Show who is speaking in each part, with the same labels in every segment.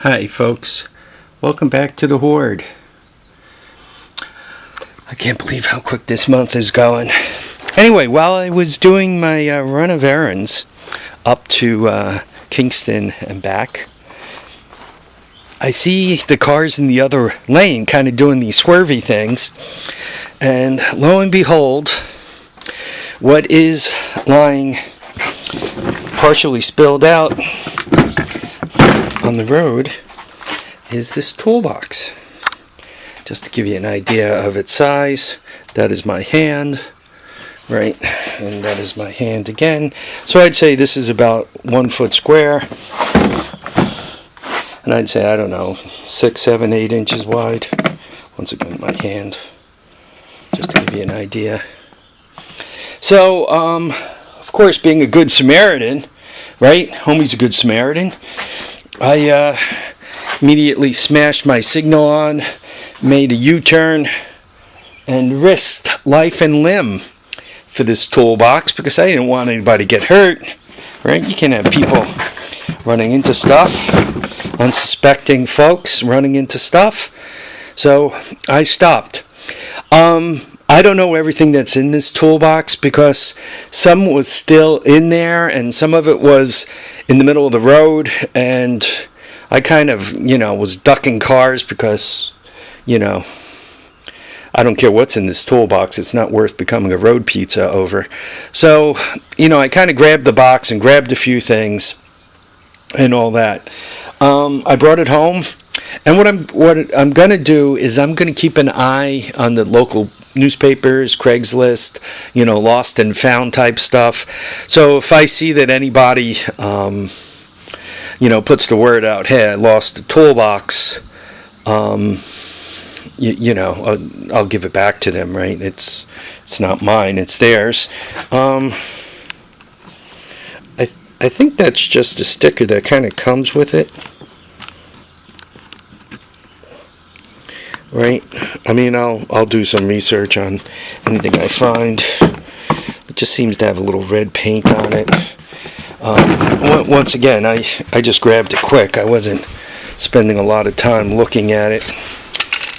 Speaker 1: Hi folks, welcome back to the Hoard. I can't believe how quick this month is going. Anyway, while I was doing my run of errands up to Kingston and back, I see the cars in the other lane kind of doing these swervy things, and lo and behold, what is lying partially spilled out on the road is this toolbox. Just to give you an idea of its size, that is my hand, right, and that is my hand again. So I'd say this is about 1 foot square, and I'd say, I don't know, 6, 7, 8 inches wide. Once again, my hand, just to give you an idea. So, of course, being a good Samaritan, right, homie's a good Samaritan, I immediately smashed my signal on, made a U-turn, and risked life and limb for this toolbox because I didn't want anybody to get hurt, right? You can't have people running into stuff, unsuspecting folks running into stuff. So I stopped. I don't know everything that's in this toolbox because some was still in there and some of it was in the middle of the road, and I kind of, was ducking cars because, I don't care what's in this toolbox. It's not worth becoming a road pizza over. So, I kind of grabbed the box and grabbed a few things and all that. I brought it home, and what I'm going to do is I'm going to keep an eye on the local newspapers, Craigslist, lost and found type stuff. So if I see that anybody, puts the word out, hey, I lost the toolbox, I'll give it back to them, right? It's not mine, it's theirs. I think that's just a sticker that kind of comes with it. Right? I mean, I'll do some research on anything I find. It just seems to have a little red paint on it. Once again, I just grabbed it quick. I wasn't spending a lot of time looking at it.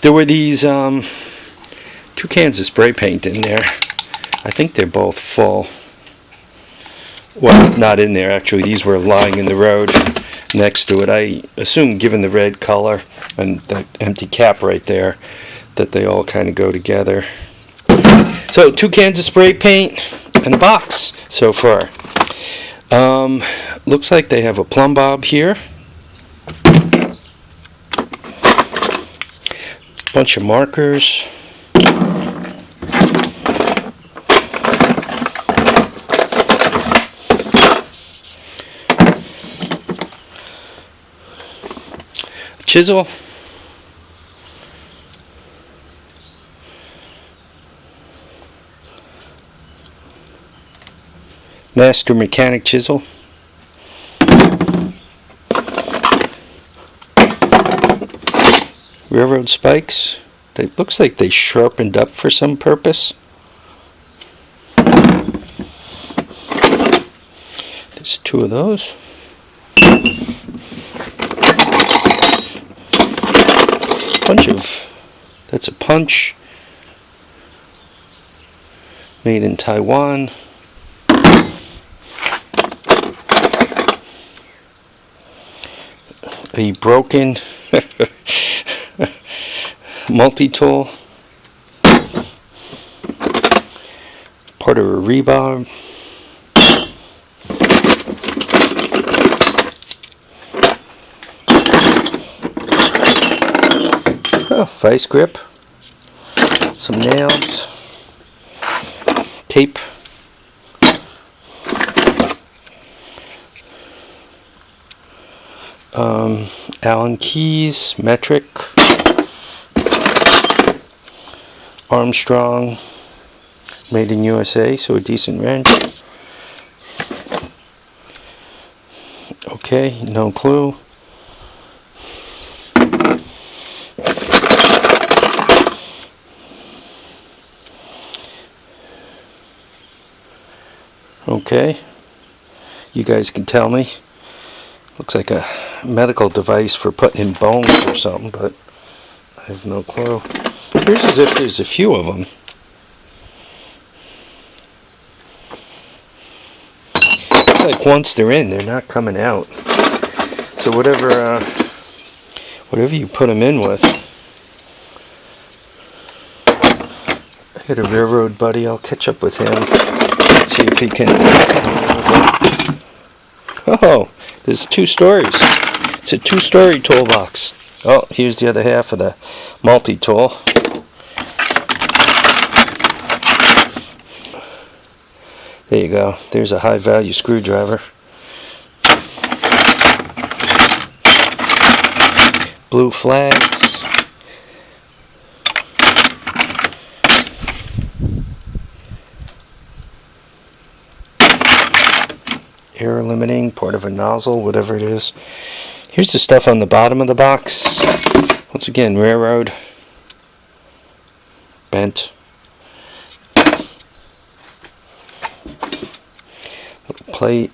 Speaker 1: There were these 2 cans of spray paint in there. I think they're both full. Well, not in there, actually. These were lying in the road next to it. I assume, given the red color and that empty cap right there, that they all kind of go together. So 2 cans of spray paint and a box so far. Looks like they have a plumb bob here. Bunch of markers. Chisel. Master mechanic chisel. Railroad spikes. They looks like they sharpened up for some purpose. There's 2 of those. Bunch of, that's a punch, made in Taiwan. A broken multi-tool, part of a rebar. Oh, vice grip, some nails, tape, Allen keys, metric, Armstrong, made in USA, so a decent wrench. Okay, no clue. Okay, you guys can tell me. Looks like a medical device for putting in bones or something, but I have no clue. Here's as if there's a few of them. It's like once they're in, they're not coming out. So whatever you put them in with. I got a railroad buddy. I'll catch up with him. See if he can. Oh, there's 2 stories. It's a 2-story toolbox. Oh, here's the other half of the multi-tool. There you go. There's a high-value screwdriver. Blue flags. Air limiting, part of a nozzle, whatever it is. Here's the stuff on the bottom of the box. Once again, railroad. Bent. Little plate.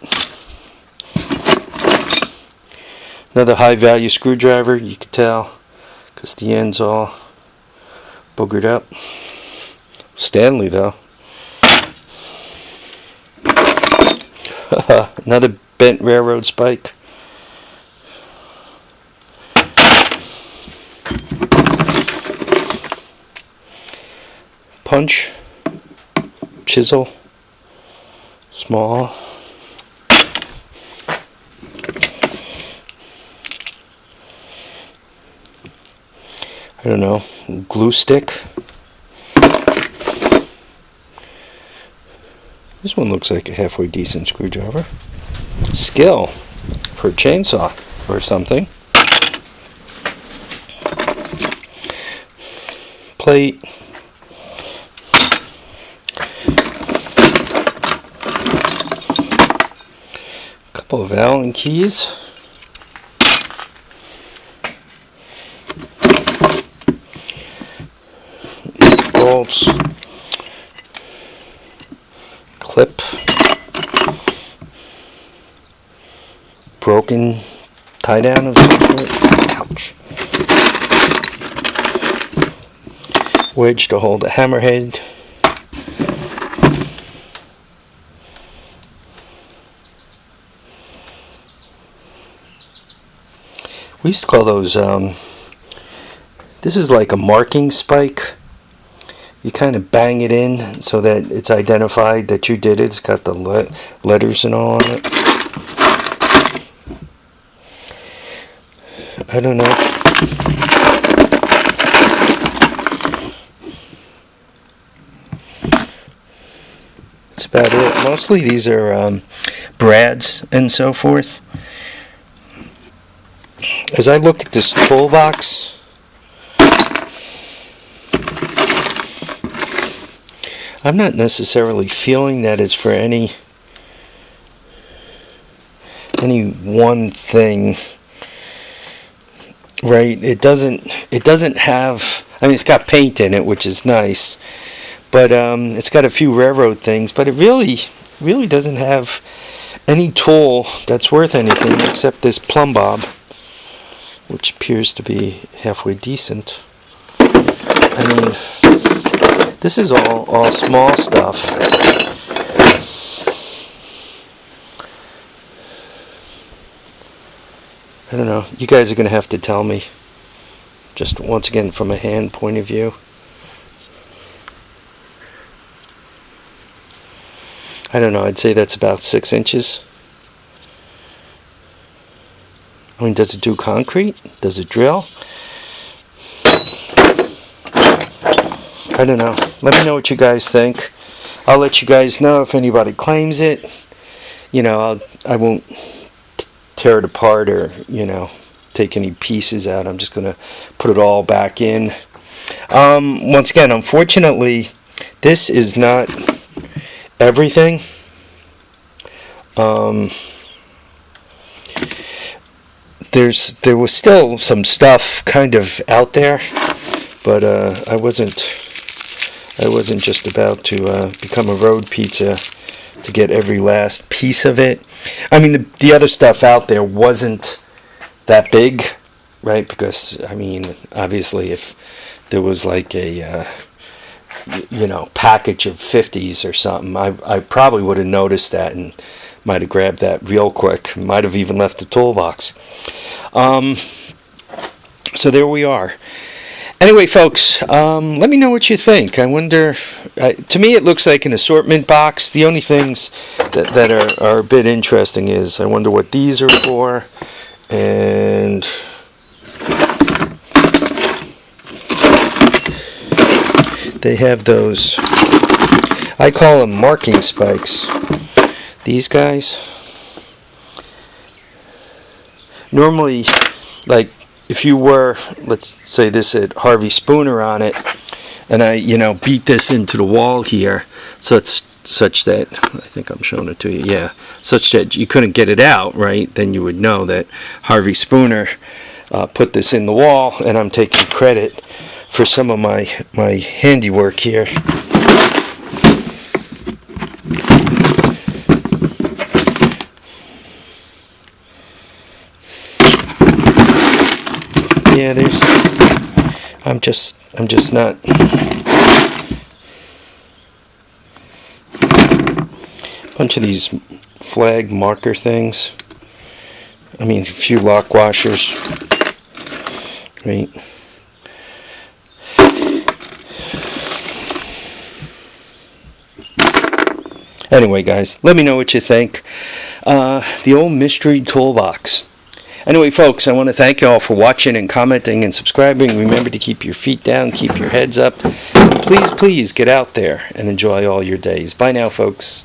Speaker 1: Another high value screwdriver, you can tell, because the end's all boogered up. Stanley though. Another bent railroad spike. Punch. Chisel. Small. I don't know. Glue stick. This one looks like a halfway decent screwdriver. Skill for a chainsaw or something. Plate. Couple of Allen keys. Bolts. Clip. Broken tie down of some sort. Ouch. Wedge to hold a hammerhead. We used to call those, this is like a marking spike. You kind of bang it in so that it's identified that you did it. It's got the letters and all on it. I don't know. That's about it. Mostly these are brads and so forth. As I look at this toolbox, I'm not necessarily feeling that it's for any one thing, right? It doesn't have, I mean, it's got paint in it, which is nice, but it's got a few railroad things, but it really doesn't have any tool that's worth anything except this plumb bob, which appears to be halfway decent. I mean, this is all small stuff. I don't know. You guys are going to have to tell me. Just once again from a hand point of view. I don't know. I'd say that's about 6 inches. I mean, does it do concrete? Does it drill? I don't know. Let me know what you guys think. I'll let you guys know if anybody claims it. You know, I won't tear it apart or, you know, take any pieces out. I'm just going to put it all back in. Once again, unfortunately, this is not everything. There was still some stuff kind of out there, but I wasn't just about to become a road pizza to get every last piece of it. I mean, the other stuff out there wasn't that big, right? Because I mean, obviously, if there was like a package of 50s or something, I probably would have noticed that and might have grabbed that real quick. Might have even left the toolbox. So there we are. Anyway, folks, let me know what you think. I wonder, to me it looks like an assortment box. The only things that are a bit interesting is I wonder what these are for, and they have those, I call them marking spikes. These guys, normally, like, if you were, let's say this had Harvey Spooner on it, and I, beat this into the wall here, such that, I think I'm showing it to you, yeah, such that you couldn't get it out, right, then you would know that Harvey Spooner put this in the wall, and I'm taking credit for some of my handiwork here. Yeah, I'm just not. Bunch of these flag marker things. I mean, a few lock washers. Right. Anyway, guys, let me know what you think. The old mystery toolbox. Anyway, folks, I want to thank you all for watching and commenting and subscribing. Remember to keep your feet down, keep your heads up. And please, please get out there and enjoy all your days. Bye now, folks.